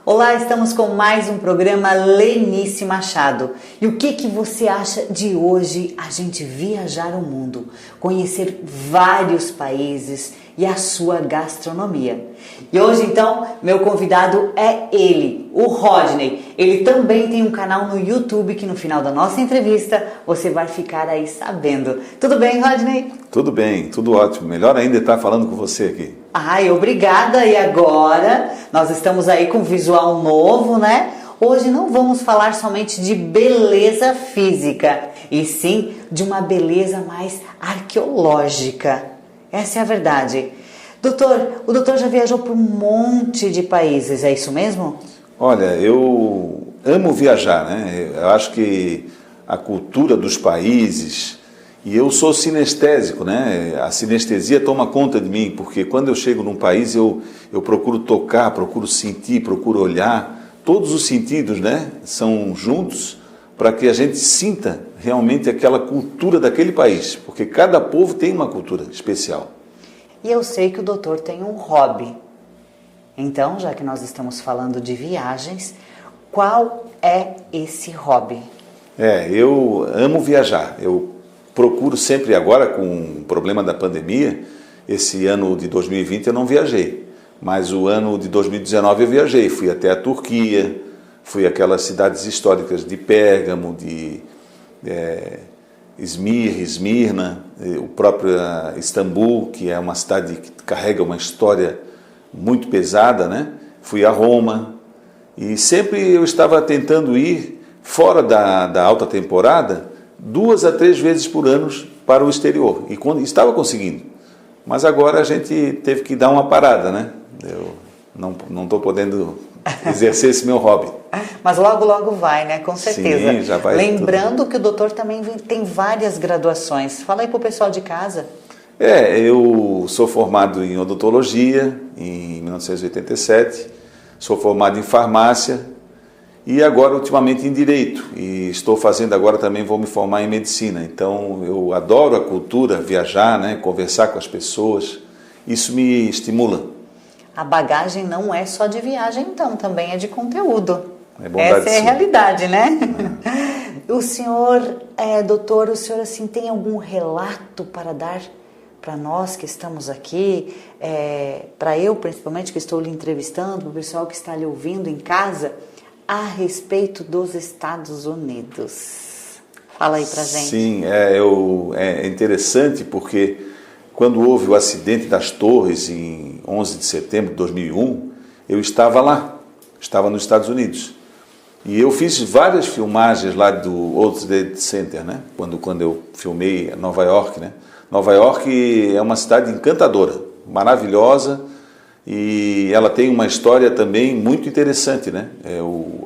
Olá, estamos com mais um programa Lenice Machado. E o que você acha de hoje a gente viajar o mundo, conhecer vários países e a sua gastronomia? E hoje então, meu convidado é ele, o Rodney. Ele também tem um canal no YouTube que no final da nossa entrevista você vai ficar aí sabendo. Tudo bem, Rodney? Tudo bem, tudo ótimo. Melhor ainda estar falando com você aqui. Ai, obrigada. E agora, nós estamos aí com visual novo, né? Hoje não vamos falar somente de beleza física, e sim de uma beleza mais arqueológica. Essa é a verdade. Doutor, o doutor já viajou por um monte de países, é isso mesmo? Olha, eu amo viajar, né? Eu acho que a cultura dos países... E eu sou sinestésico, né? A sinestesia toma conta de mim, porque quando eu chego num país eu procuro tocar, procuro sentir, procuro olhar. Todos os sentidos, né, são juntos para que a gente sinta realmente aquela cultura daquele país, porque cada povo tem uma cultura especial. E eu sei que o doutor tem um hobby. Então, já que nós estamos falando de viagens, qual é esse hobby? Eu amo viajar. Eu procuro sempre, agora com o problema da pandemia, esse ano de 2020 eu não viajei, mas o ano de 2019 eu viajei, fui até a Turquia, fui àquelas cidades históricas de Pérgamo, de Esmirna, o próprio Istambul, que é uma cidade que carrega uma história muito pesada, né? Fui a Roma e sempre eu estava tentando ir fora da alta temporada, 2 a 3 vezes por ano para o exterior, e estava conseguindo, mas agora a gente teve que dar uma parada, né? Eu não estou podendo exercer esse meu hobby. Mas logo vai, né? Com certeza. Sim, já vai. Lembrando que o doutor também tem várias graduações. Fala aí para o pessoal de casa. Eu sou formado em odontologia em 1987, sou formado em farmácia, e agora, ultimamente, em Direito. E estou fazendo agora também, vou me formar em Medicina. Então, eu adoro a cultura, viajar, né, conversar com as pessoas. Isso me estimula. A bagagem não é só de viagem, então, também é de conteúdo. Essa é a realidade, né? O senhor, doutor, o senhor assim, tem algum relato para dar para nós que estamos aqui, para eu, principalmente, que estou lhe entrevistando, para o pessoal que está lhe ouvindo em casa, a respeito dos Estados Unidos? Fala aí pra gente. Sim, é interessante porque quando houve o acidente das torres em 11 de setembro de 2001, eu estava lá, estava nos Estados Unidos. E eu fiz várias filmagens lá do World Trade Center, né? Quando eu filmei Nova York, né? Nova York é uma cidade encantadora, maravilhosa, e ela tem uma história também muito interessante, né?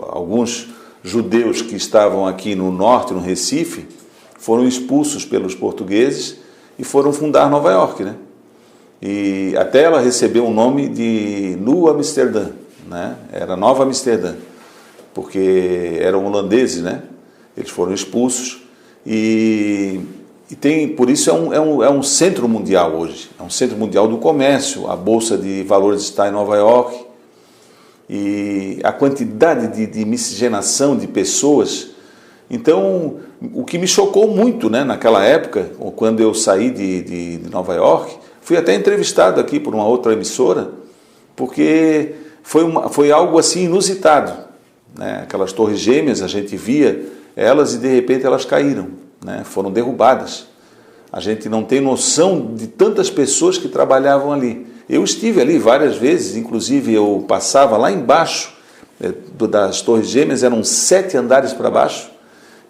Alguns judeus que estavam aqui no norte, no Recife, foram expulsos pelos portugueses e foram fundar Nova York, né? E até ela recebeu o nome de New Amsterdã, né? Era Nova Amsterdã, porque eram holandeses, né? Eles foram expulsos e por isso é um centro mundial hoje, é um centro mundial do comércio, a Bolsa de Valores está em Nova York, e a quantidade de miscigenação de pessoas. Então, o que me chocou muito, né, naquela época, quando eu saí de Nova York, fui até entrevistado aqui por uma outra emissora, porque foi algo assim inusitado, né? Aquelas torres gêmeas, a gente via elas e de repente elas caíram, né? Foram derrubadas. A gente não tem noção de tantas pessoas que trabalhavam ali. Eu estive ali várias vezes, inclusive eu passava lá embaixo das torres gêmeas, eram 7 andares para baixo.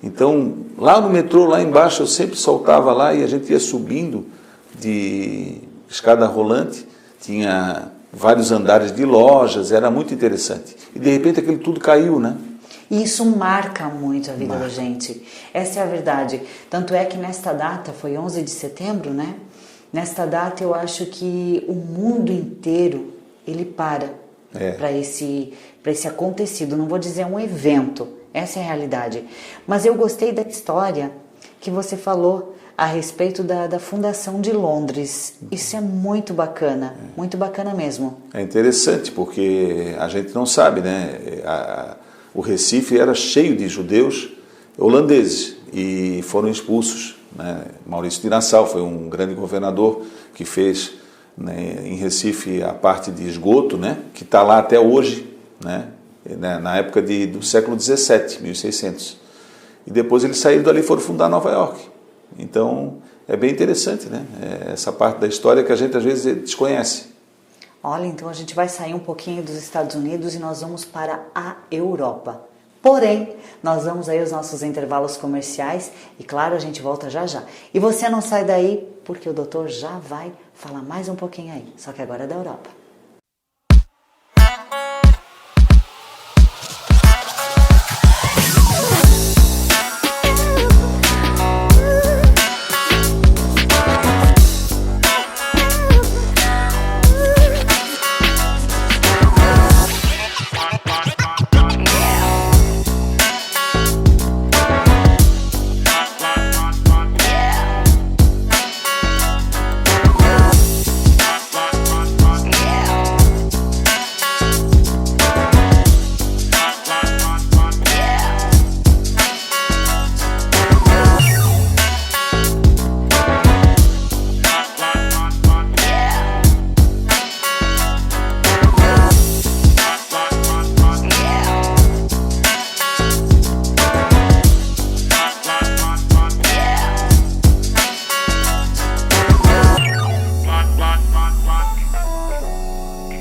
Então, lá no metrô, lá embaixo, eu sempre soltava lá e a gente ia subindo de escada rolante, tinha vários andares de lojas, era muito interessante. E de repente aquilo tudo caiu, né? E isso marca muito a vida da gente. Essa é a verdade. Tanto é que nesta data, foi 11 de setembro, né? Nesta data eu acho que o mundo inteiro, ele para para esse acontecido. Não vou dizer um evento, essa é a realidade. Mas eu gostei da história que você falou a respeito da Fundação de Londres. Isso é muito bacana mesmo. É interessante porque a gente não sabe, né? O Recife era cheio de judeus holandeses e foram expulsos, né? Maurício de Nassau foi um grande governador que fez, né, em Recife a parte de esgoto, né? Que está lá até hoje, né? Na época do século XVII, 1600. E depois eles saíram dali e foram fundar Nova York. Então, é bem interessante, né? Essa parte da história que a gente às vezes desconhece. Olha, então a gente vai sair um pouquinho dos Estados Unidos e nós vamos para a Europa. Porém, nós vamos aí aos nossos intervalos comerciais e, claro, a gente volta já já. E você não sai daí porque o doutor já vai falar mais um pouquinho aí, só que agora é da Europa.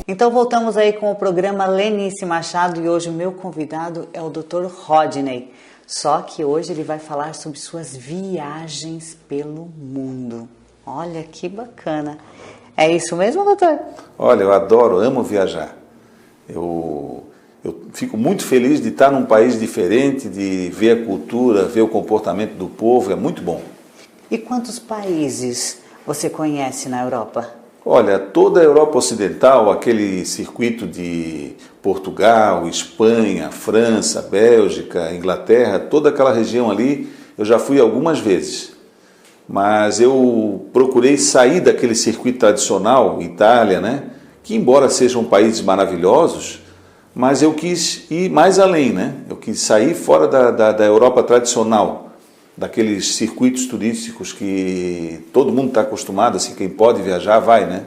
Então voltamos aí com o programa Lenice Machado e hoje o meu convidado é o Dr. Rodney. Só que hoje ele vai falar sobre suas viagens pelo mundo. Olha que bacana. É isso mesmo, doutor? Olha, eu adoro, amo viajar. Eu fico muito feliz de estar num país diferente, de ver a cultura, ver o comportamento do povo, é muito bom. E quantos países você conhece na Europa? Olha, toda a Europa Ocidental, aquele circuito de Portugal, Espanha, França, Bélgica, Inglaterra, toda aquela região ali, eu já fui algumas vezes. Mas eu procurei sair daquele circuito tradicional, Itália, né? Que embora sejam países maravilhosos, mas eu quis ir mais além, né? Eu quis sair fora da Europa tradicional, daqueles circuitos turísticos que todo mundo está acostumado, assim, quem pode viajar vai, né?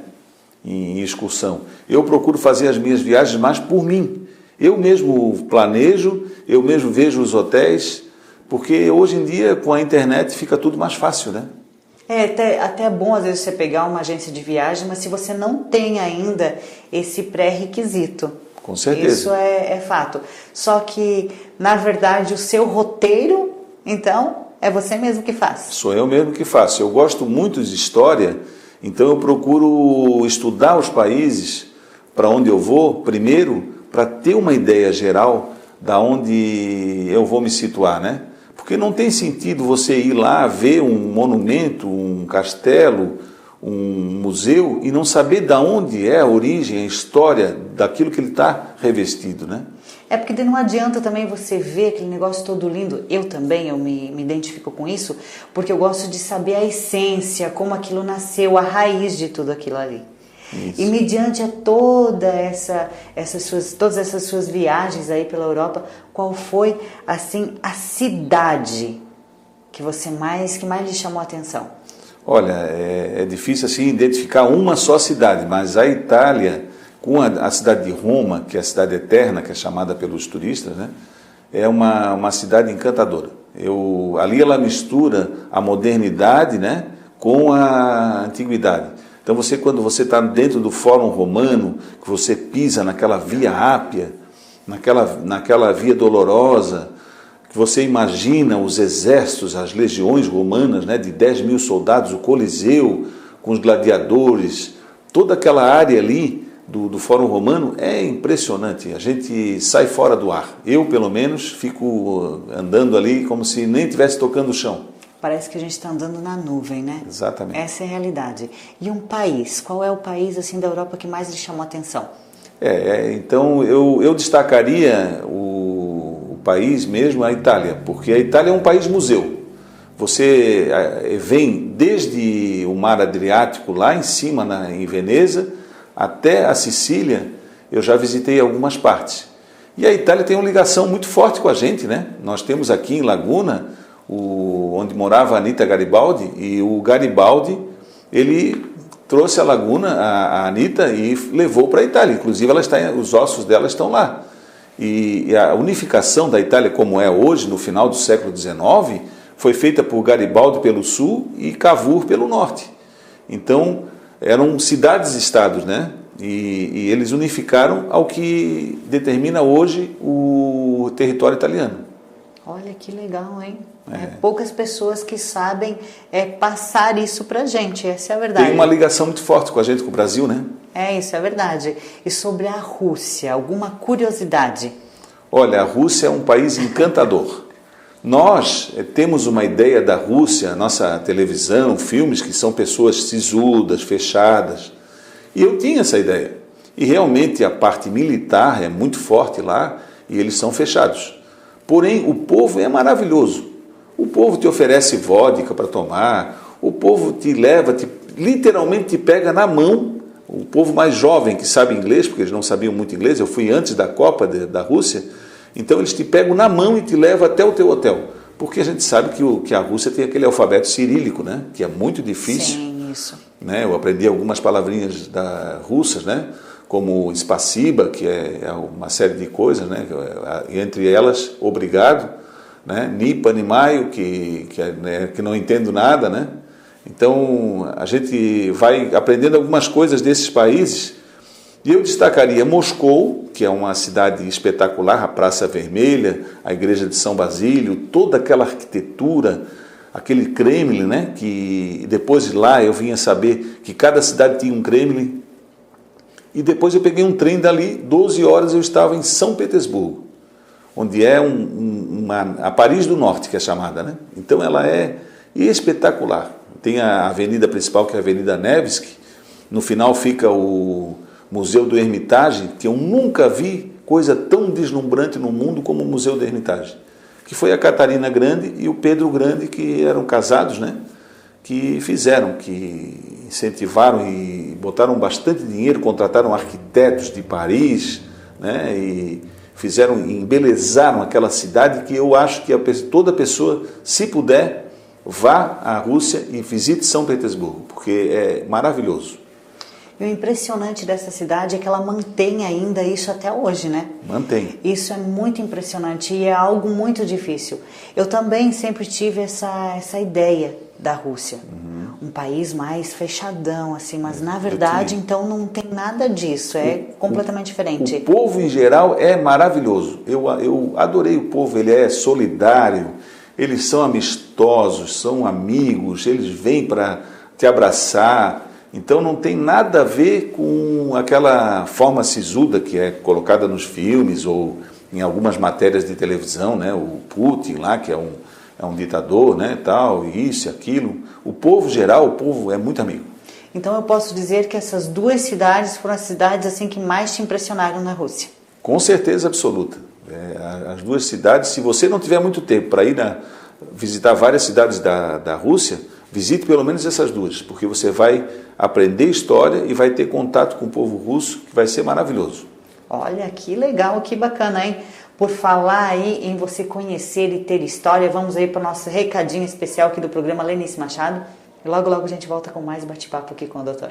Em excursão. Eu procuro fazer as minhas viagens mais por mim. Eu mesmo planejo, eu mesmo vejo os hotéis, porque hoje em dia com a internet fica tudo mais fácil, né? Até é bom às vezes você pegar uma agência de viagem, mas se você não tem ainda esse pré-requisito. Com certeza. Isso é fato. Só que, na verdade, o seu roteiro, então, é você mesmo que faz. Sou eu mesmo que faço. Eu gosto muito de história, então eu procuro estudar os países para onde eu vou, primeiro, para ter uma ideia geral da onde eu vou me situar, né? Porque não tem sentido você ir lá ver um monumento, um castelo, um museu e não saber de onde é a origem, a história daquilo que ele está revestido, né? É porque não adianta também você ver aquele negócio todo lindo. Eu também, eu me identifico com isso, porque eu gosto de saber a essência, como aquilo nasceu, a raiz de tudo aquilo ali. Isso. E mediante a todas essas suas viagens aí pela Europa, qual foi assim a cidade que mais lhe chamou a atenção? Olha, é difícil assim identificar uma só cidade, mas a Itália, com a cidade de Roma, que é a cidade eterna, que é chamada pelos turistas, né, é uma cidade encantadora. Ali ela mistura a modernidade, né, com a antiguidade. Então quando você está dentro do Fórum Romano, que você pisa naquela Via Ápia, naquela Via Dolorosa, que você imagina os exércitos, as legiões romanas, né, de 10.000 soldados, o Coliseu, com os gladiadores, toda aquela área ali do Fórum Romano é impressionante. A gente sai fora do ar. Eu, pelo menos, fico andando ali como se nem estivesse tocando o chão. Parece que a gente está andando na nuvem, né? Exatamente. Essa é a realidade. E um país, qual é o país assim da Europa que mais lhe chamou a atenção? Então eu destacaria o país mesmo, a Itália, porque a Itália é um país museu. Você vem desde o mar Adriático, lá em cima, em Veneza, até a Sicília. Eu já visitei algumas partes. E a Itália tem uma ligação muito forte com a gente, né? Nós temos aqui em Laguna, onde morava a Anita Garibaldi, e o Garibaldi, ele trouxe a Laguna, a Anita, e levou para a Itália. Inclusive, os ossos dela estão lá. E a unificação da Itália, como é hoje, no final do século XIX, foi feita por Garibaldi pelo sul e Cavour pelo norte. Então, eram cidades-estados, né? E eles unificaram ao que determina hoje o território italiano. Olha que legal, hein? Poucas pessoas que sabem passar isso pra gente, essa é a verdade. Tem uma ligação muito forte com a gente, com o Brasil, né? Isso é verdade. E sobre a Rússia, alguma curiosidade? Olha, a Rússia é um país encantador. Nós temos uma ideia da Rússia, nossa televisão, filmes, que são pessoas sisudas, fechadas. E eu tinha essa ideia. E realmente a parte militar é muito forte lá e eles são fechados. Porém, o povo é maravilhoso. O povo te oferece vodka para tomar, o povo te leva, literalmente te pega na mão. O povo mais jovem que sabe inglês, porque eles não sabiam muito inglês, eu fui antes da Copa da Rússia, então eles te pegam na mão e te levam até o teu hotel. Porque a gente sabe que a Rússia tem aquele alfabeto cirílico, né? Que é muito difícil. Sim, isso. Né? Eu aprendi algumas palavrinhas russas, né? Como spasiba, que é uma série de coisas, né? Entre elas, obrigado, né? Nipa, nimaio, que não entendo nada, né? Então, a gente vai aprendendo algumas coisas desses países. E eu destacaria Moscou, que é uma cidade espetacular, a Praça Vermelha, a Igreja de São Basílio, toda aquela arquitetura, aquele Kremlin, né? Que depois de lá eu vinha saber que cada cidade tinha um Kremlin. E depois eu peguei um trem dali, 12 horas eu estava em São Petersburgo, onde é a Paris do Norte, que é chamada, né? Então ela é espetacular. Tem a avenida principal, que é a Avenida Nevsky. No final fica o Museu do Hermitage, que eu nunca vi coisa tão deslumbrante no mundo como o Museu do Hermitage. Que foi a Catarina Grande e o Pedro Grande, que eram casados, né? Que incentivaram e botaram bastante dinheiro, contrataram arquitetos de Paris, né? E embelezaram aquela cidade, que eu acho que toda pessoa, se puder, vá à Rússia e visite São Petersburgo, porque é maravilhoso. E o impressionante dessa cidade é que ela mantém ainda isso até hoje, né? Mantém. Isso é muito impressionante e é algo muito difícil. Eu também sempre tive essa ideia da Rússia. Um país mais fechadão, assim, mas na verdade, então, não tem nada disso, completamente diferente. O povo, em geral, é maravilhoso. Eu adorei o povo, ele é solidário, eles são amistosos, são amigos, eles vêm para te abraçar. Então não tem nada a ver com aquela forma sisuda que é colocada nos filmes ou em algumas matérias de televisão, né? O Putin lá, que é um ditador, né? Tal, isso e aquilo. O povo geral, o povo é muito amigo. Então eu posso dizer que essas duas cidades foram as cidades assim que mais te impressionaram na Rússia? Com certeza absoluta. As duas cidades, se você não tiver muito tempo para ir visitar várias cidades da Rússia, visite pelo menos essas duas, porque você vai aprender história e vai ter contato com o povo russo, que vai ser maravilhoso. Olha, que legal, que bacana, hein? Por falar aí em você conhecer e ter história, vamos aí para o nosso recadinho especial aqui do programa Lenice Machado. E logo, logo a gente volta com mais bate-papo aqui com o doutor.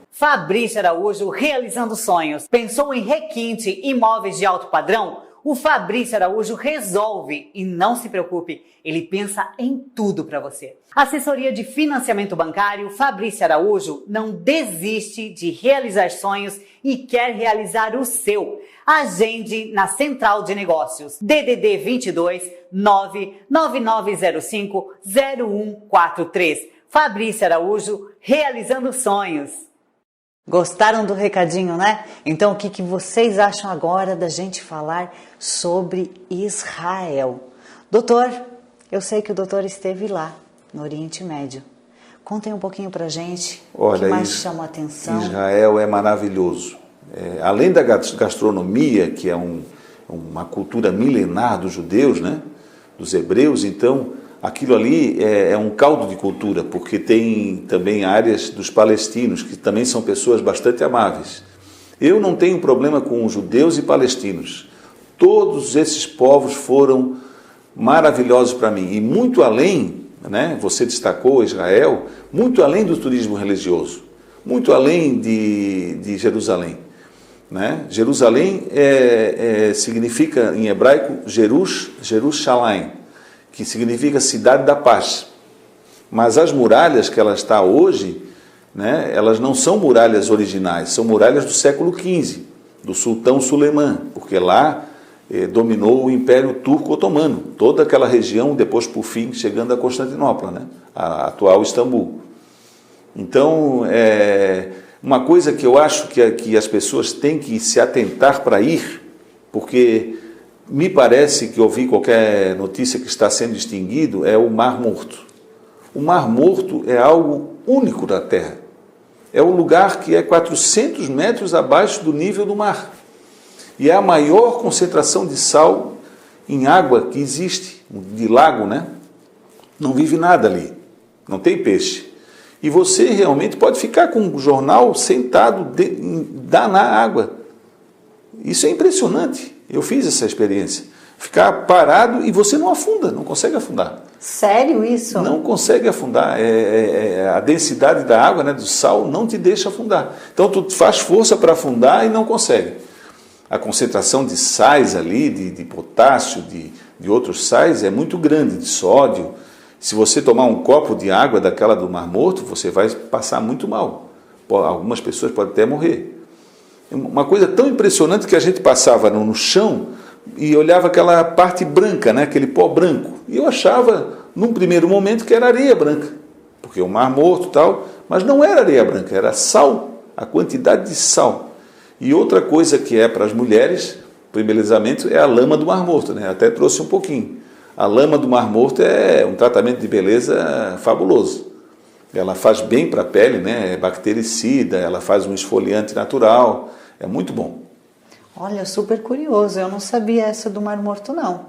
Fabrício Araújo, realizando sonhos. Pensou em requinte, imóveis de alto padrão? O Fabrício Araújo resolve e não se preocupe, ele pensa em tudo para você. Assessoria de financiamento bancário, Fabrício Araújo não desiste de realizar sonhos e quer realizar o seu. Agende na Central de Negócios, DDD 22 99905 0143. Fabrício Araújo, realizando sonhos. Gostaram do recadinho, né? Então, o que vocês acham agora da gente falar sobre Israel? Doutor, eu sei que o doutor esteve lá, no Oriente Médio. Contem um pouquinho pra gente. Olha, o que mais chamou a atenção? Israel é maravilhoso. Além da gastronomia, que é uma cultura milenar dos judeus, né? Dos hebreus, então, aquilo ali é um caldo de cultura, porque tem também áreas dos palestinos, que também são pessoas bastante amáveis. Eu não tenho problema com os judeus e palestinos. Todos esses povos foram maravilhosos para mim. E muito além, né, você destacou Israel, muito além do turismo religioso, muito além de Jerusalém. Né? Jerusalém significa em hebraico Jerusalém, que significa cidade da paz. Mas as muralhas que ela está hoje, né, elas não são muralhas originais, são muralhas do século XV, do sultão Suleiman, porque lá dominou o Império Turco-Otomano, toda aquela região, depois por fim chegando a Constantinopla, né, a atual Istambul. Então, uma coisa que eu acho que as pessoas têm que se atentar para ir, porque me parece que ouvi qualquer notícia que está sendo extinguido, é o Mar Morto. O Mar Morto é algo único da Terra. É um lugar que é 400 metros abaixo do nível do mar. E é a maior concentração de sal em água que existe, de lago, né? Não vive nada ali, não tem peixe. E você realmente pode ficar com o jornal sentado na água. Isso é impressionante. Eu fiz essa experiência. Ficar parado e você não afunda, não consegue afundar. Sério isso? Não consegue afundar. A densidade da água, né, do sal, não te deixa afundar. Então tu faz força para afundar e não consegue. A concentração de sais ali, de potássio, de outros sais, é muito grande, de sódio. Se você tomar um copo de água daquela do Mar Morto, você vai passar muito mal. Algumas pessoas podem até morrer. Uma coisa tão impressionante que a gente passava no chão e olhava aquela parte branca, né? Aquele pó branco. E eu achava, num primeiro momento, que era areia branca, porque o Mar Morto e tal, mas não era areia branca, era sal, a quantidade de sal. E outra coisa que é para as mulheres, para o embelezamento, é a lama do Mar Morto, né? Até trouxe um pouquinho. A lama do Mar Morto é um tratamento de beleza fabuloso. Ela faz bem para a pele, né? É bactericida, ela faz um esfoliante natural, é muito bom. Olha, super curioso, eu não sabia essa do Mar Morto não.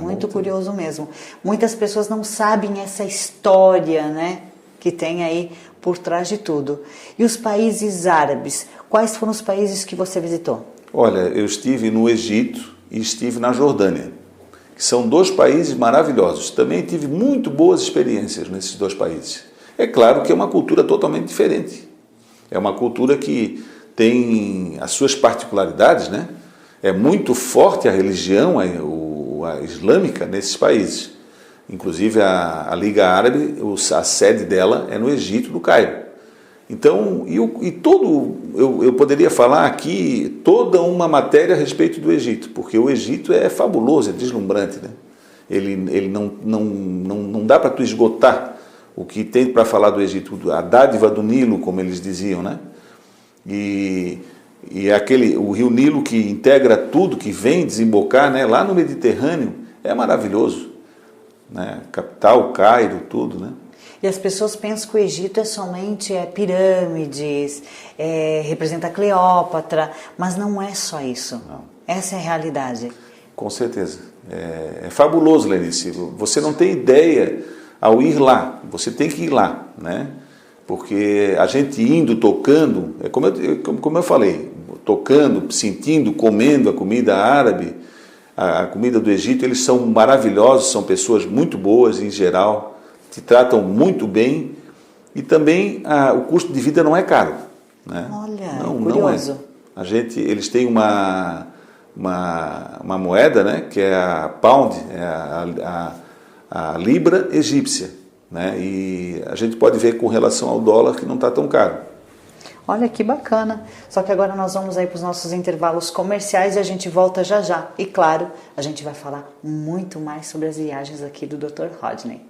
Muito curioso mesmo. Muitas pessoas não sabem essa história, né, que tem aí por trás de tudo. E os países árabes, quais foram os países que você visitou? Olha, eu estive no Egito e estive na Jordânia, que são dois países maravilhosos. Também tive muito boas experiências nesses dois países. É claro que é uma cultura totalmente diferente. É uma cultura que tem as suas particularidades, né? É muito forte a religião a islâmica nesses países. Inclusive a Liga Árabe, a sede dela é no Egito, no Cairo. Então, eu poderia falar aqui toda uma matéria a respeito do Egito, porque o Egito é fabuloso, é deslumbrante, né? Ele não dá para tu esgotar o que tem para falar do Egito, a dádiva do Nilo, como eles diziam, né? E o rio Nilo que integra tudo, que vem desembocar, né, lá no Mediterrâneo, é maravilhoso, né? Capital, Cairo, tudo, né? E as pessoas pensam que o Egito é somente pirâmides, representa Cleópatra, mas não é só isso. Não. Essa é a realidade. Com certeza. É fabuloso, Lenice. Você não tem ideia ao ir lá, você tem que ir lá, né? Porque a gente indo, tocando, como eu falei, tocando, sentindo, comendo a comida árabe, a comida do Egito, eles são maravilhosos, são pessoas muito boas em geral, te tratam muito bem e também o custo de vida não é caro, né? Olha, curioso. Não é. Eles têm uma moeda, né, que é a pound, a libra egípcia. Né? E a gente pode ver com relação ao dólar que não está tão caro. Olha que bacana. Só que agora nós vamos aí para os nossos intervalos comerciais e a gente volta já já. E claro, a gente vai falar muito mais sobre as viagens aqui do Dr. Rodney.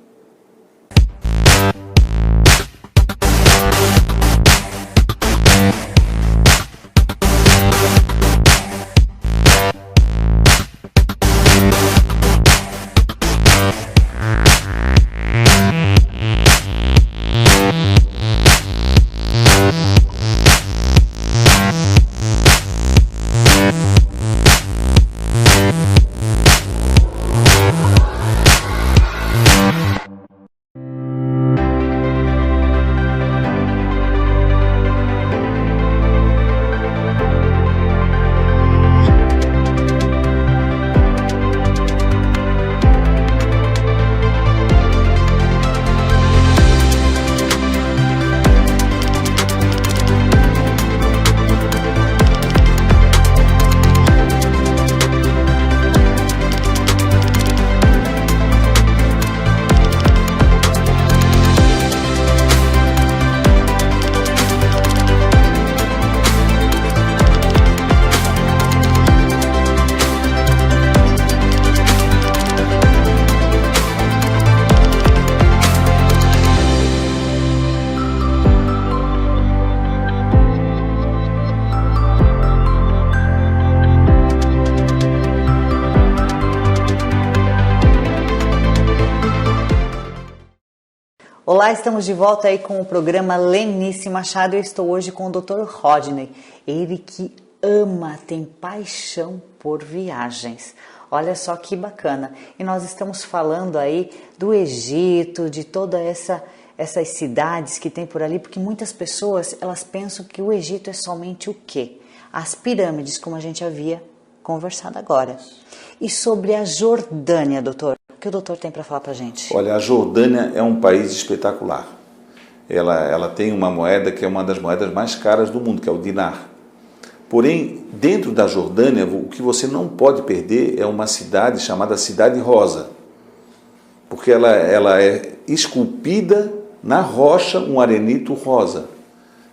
Olá, estamos de volta aí com o programa Lenice Machado. Eu estou hoje com o Dr. Rodney, ele que ama, tem paixão por viagens. Olha só que bacana. E nós estamos falando aí do Egito, de toda essas cidades que tem por ali, porque muitas pessoas, elas pensam que o Egito é somente o quê? As pirâmides, como a gente havia conversado agora. E sobre a Jordânia, doutor? O que o doutor tem para falar para a gente? Olha, a Jordânia é um país espetacular. Ela tem uma moeda que é uma das moedas mais caras do mundo, que é o dinar. Porém, dentro da Jordânia, o que você não pode perder é uma cidade chamada Cidade Rosa. Porque ela é esculpida na rocha, um arenito rosa.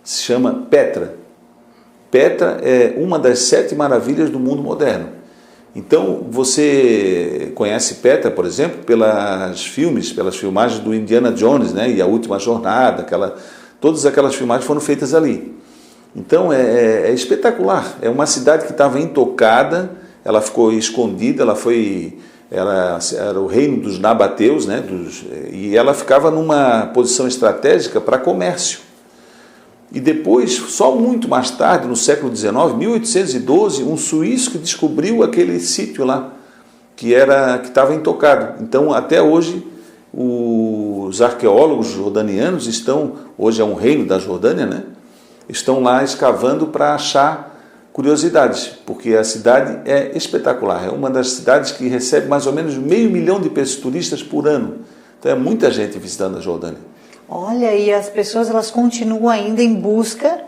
Se chama Petra. Petra é uma das 7 maravilhas do mundo moderno. Então, você conhece Petra, por exemplo, pelas filmagens do Indiana Jones, né? E A Última Jornada, todas aquelas filmagens foram feitas ali. Então, é espetacular. É uma cidade que estava intocada, ela ficou escondida, era o reino dos nabateus, né? E ela ficava numa posição estratégica para comércio. E depois, só muito mais tarde, no século XIX, 1812, um suíço que descobriu aquele sítio lá, que estava intocado. Então, até hoje, os arqueólogos jordanianos hoje é um reino da Jordânia, né? Estão lá escavando para achar curiosidades, porque a cidade é espetacular. É uma das cidades que recebe mais ou menos 500 mil de turistas por ano. Então, é muita gente visitando a Jordânia. Olha, e as pessoas elas continuam ainda em busca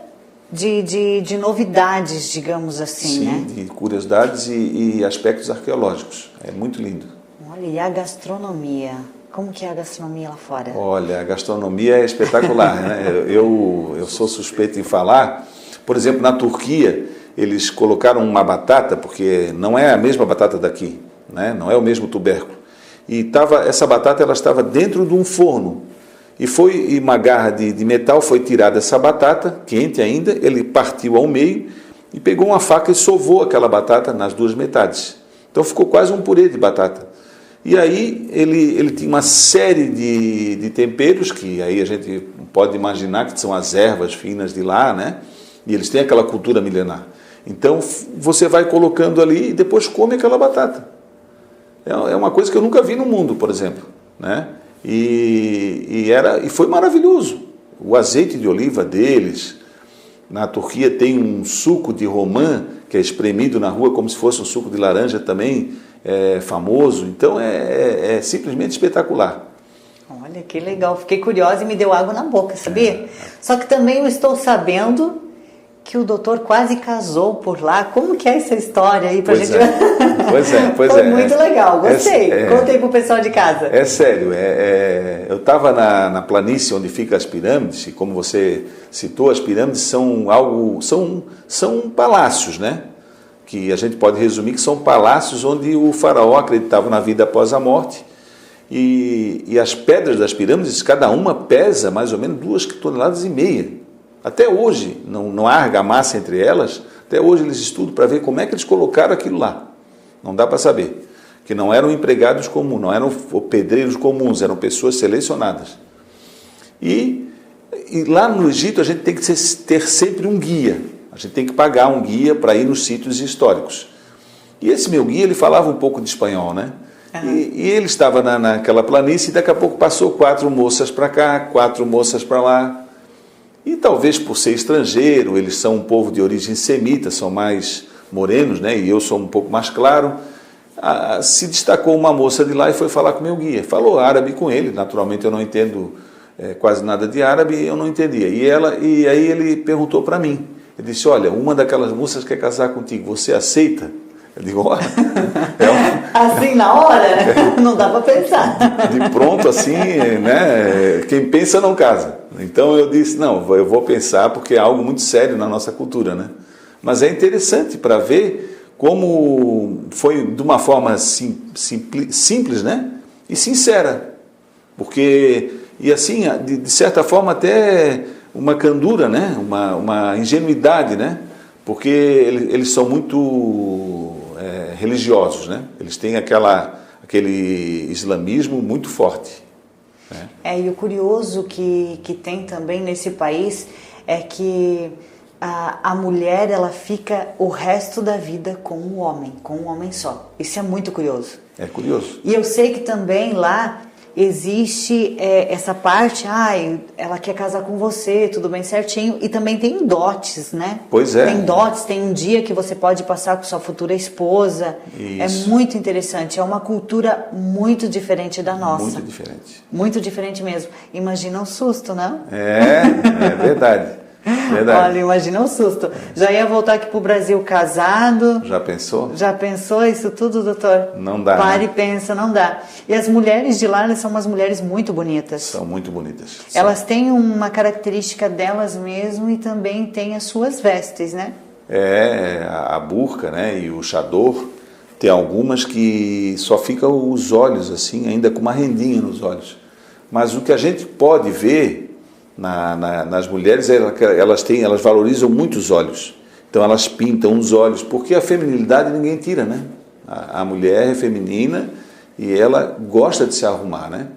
de novidades, digamos assim, Sim, né? de curiosidades e aspectos arqueológicos. É muito lindo. Olha, e a gastronomia? Como que é a gastronomia lá fora? Olha, a gastronomia é espetacular, né? Eu sou suspeito em falar. Por exemplo, na Turquia, eles colocaram uma batata, porque não é a mesma batata daqui, né? Não é o mesmo tubérculo. E essa batata ela estava dentro de um forno. E uma garra de metal foi tirada essa batata, quente ainda, ele partiu ao meio e pegou uma faca e sovou aquela batata nas duas metades. Então ficou quase um purê de batata. E aí ele tinha uma série de temperos, que aí a gente pode imaginar que são as ervas finas de lá, né? E eles têm aquela cultura milenar. Então você vai colocando ali e depois come aquela batata. É uma coisa que eu nunca vi no mundo, por exemplo, né? E foi maravilhoso. O azeite de oliva deles, na Turquia tem um suco de romã, que é espremido na rua como se fosse um suco de laranja também, famoso. Então é simplesmente espetacular. Olha, que legal. Fiquei curiosa e me deu água na boca, sabia? Só que também eu estou sabendo que o doutor quase casou por lá. Como que é essa história aí pra gente? Pois é. Foi muito legal, gostei. Contei pro pessoal de casa. É sério, eu estava na planície onde ficam as pirâmides, e como você citou, as pirâmides são palácios, né? Que a gente pode resumir que são palácios onde o faraó acreditava na vida após a morte. E as pedras das pirâmides, cada uma pesa mais ou menos 2,5 toneladas. Até hoje, não há argamassa entre elas, até hoje eles estudam para ver como é que eles colocaram aquilo lá. Não dá para saber. Que não eram empregados comuns, não eram pedreiros comuns, eram pessoas selecionadas. E lá no Egito a gente tem que ter sempre um guia. A gente tem que pagar um guia para ir nos sítios históricos. E esse meu guia, ele falava um pouco de espanhol, né? E ele estava naquela planície e daqui a pouco passou 4 moças para cá, 4 moças para lá. E talvez por ser estrangeiro, eles são um povo de origem semita, são mais morenos, né? E eu sou um pouco mais claro. Se destacou uma moça de lá e foi falar com o meu guia. Falou árabe com ele, naturalmente eu não entendo quase nada de árabe, eu não entendia. E aí ele perguntou para mim, ele disse, olha, uma daquelas moças quer casar contigo, você aceita? Eu digo, olha... Assim, na hora, não dá para pensar. De pronto, assim, né? Quem pensa não casa. Então eu disse, não, eu vou pensar porque é algo muito sério na nossa cultura, né? Mas é interessante para ver como foi de uma forma simples, né? E sincera. Porque, e assim, de certa forma até uma candura, né? Uma ingenuidade, né? Porque eles são muito religiosos, né? Eles têm aquele islamismo muito forte. E o curioso que tem também nesse país é que a mulher, ela fica o resto da vida com um homem só. Isso é muito curioso. É curioso. E eu sei que também lá existe essa parte, ela quer casar com você, tudo bem certinho, e também tem dotes, né? Pois é. Tem dotes, tem um dia que você pode passar com sua futura esposa. Isso. É muito interessante, é uma cultura muito diferente da nossa. Muito diferente. Muito diferente mesmo. Imagina um susto, não? É verdade. Verdade. Olha, imagina um susto. Já ia voltar aqui pro Brasil casado. Já pensou? Já pensou isso tudo, doutor? Não dá. Pare e pensa, não dá. E as mulheres de lá, elas são umas mulheres muito bonitas. São muito bonitas. Elas têm uma característica delas mesmo e também têm as suas vestes, né? A burca, né, e o chador. Tem algumas que só ficam os olhos assim, ainda com uma rendinha nos olhos. Mas o que a gente pode ver nas mulheres, elas valorizam muito os olhos. Então elas pintam os olhos, porque a feminilidade ninguém tira, né? A mulher é feminina e ela gosta de se arrumar, né?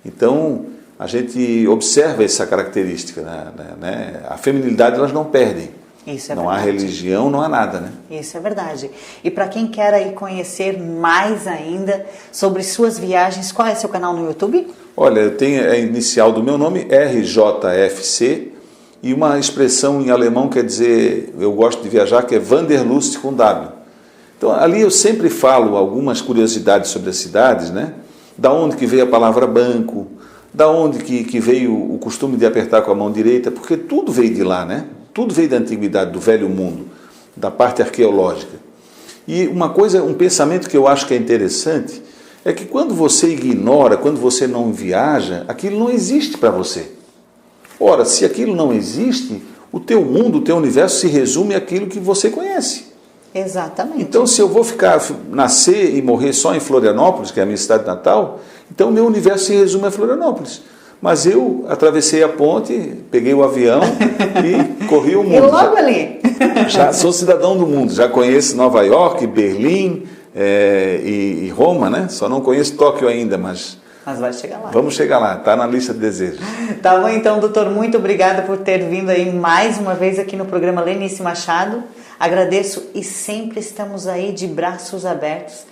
Então a gente observa essa característica, né? A feminilidade elas não perdem. Isso é não verdade. há religião, não há nada, né? Isso é verdade. E para quem quer aí conhecer mais ainda sobre suas viagens, qual é seu canal no YouTube? Olha, eu tenho a inicial do meu nome, RJFC, e uma expressão em alemão quer dizer, eu gosto de viajar, que é Wanderlust com W. Então ali eu sempre falo algumas curiosidades sobre as cidades, né? Da onde que veio a palavra banco, da onde que veio o costume de apertar com a mão direita, porque tudo veio de lá, né? Tudo veio da antiguidade, do velho mundo, da parte arqueológica. E uma coisa, um pensamento que eu acho que é interessante, é que quando você ignora, quando você não viaja, aquilo não existe para você. Ora, se aquilo não existe, o teu mundo, o teu universo se resume àquilo que você conhece. Exatamente. Então, se eu vou nascer e morrer só em Florianópolis, que é a minha cidade natal, então o meu universo se resume a Florianópolis. Mas eu atravessei a ponte, peguei o avião e corri o mundo. E logo ali. Já sou cidadão do mundo, já conheço Nova York, Berlim e Roma, né? Só não conheço Tóquio ainda, mas vai chegar lá. Vamos chegar lá, está na lista de desejos. Tá bom, então, doutor, muito obrigada por ter vindo aí mais uma vez aqui no programa Lenice Machado. Agradeço e sempre estamos aí de braços abertos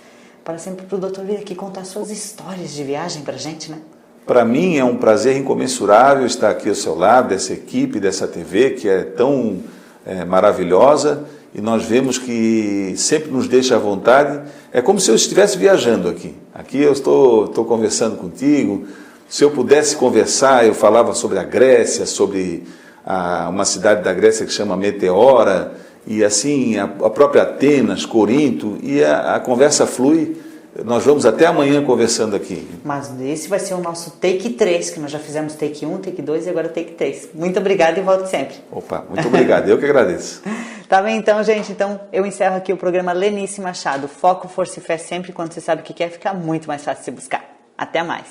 para sempre para o doutor vir aqui contar suas histórias de viagem para a gente, né? Para mim é um prazer incomensurável estar aqui ao seu lado, dessa equipe, dessa TV que é tão maravilhosa, e nós vemos que sempre nos deixa à vontade. É como se eu estivesse viajando aqui. Aqui eu estou conversando contigo. Se eu pudesse conversar, eu falava sobre a Grécia, sobre uma cidade da Grécia que chama Meteora, e assim a própria Atenas, Corinto, e a conversa flui. Nós vamos até amanhã conversando aqui. Mas esse vai ser o nosso take 3, que nós já fizemos take 1, take 2 e agora take 3. Muito obrigada e volte sempre. Opa, muito obrigado. Eu que agradeço. Tá bem, então, gente. Então, eu encerro aqui o programa Lenice Machado. Foco, força e fé sempre quando você sabe o que quer, fica muito mais fácil de se buscar. Até mais.